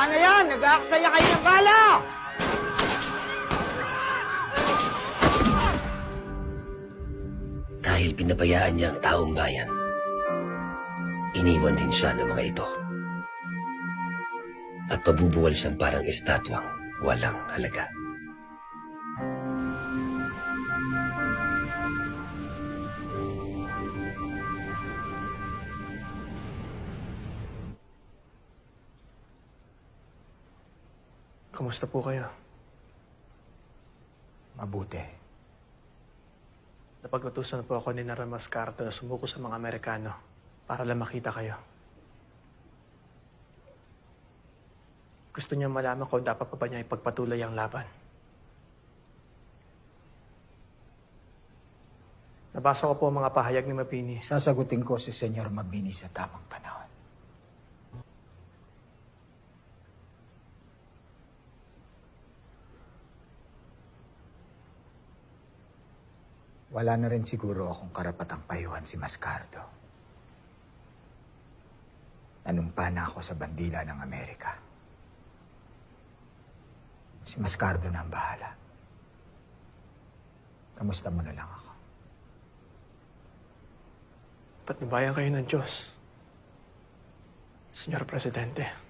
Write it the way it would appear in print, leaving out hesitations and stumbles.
Tama na yan! Nag-aaksaya kayo ng bala! Dahil pinabayaan niya ang taong bayan, iniwan din siya ng mga ito. At mabubuwal siyang parang estatwang walang halaga. Kamusta po kayo? Mabuti. Napag-utusan po ako ni Nara Mascardo na sumuko sa mga Amerikano para lang makita kayo. Gusto niya malaman kung dapat pa ba niya ipagpatuloy ang laban. Nabasa ko po ang mga pahayag ni Mabini. Sasagutin ko si Senyor Mabini sa tamang panahon. Wala na rin siguro akong karapatang payuhan si Mascardo. Nanumpa na ako sa bandila ng Amerika. Si Mascardo na ang bahala. Kamusta mo na lang ako? Patnubayan kayo ng Diyos, Senyor Presidente.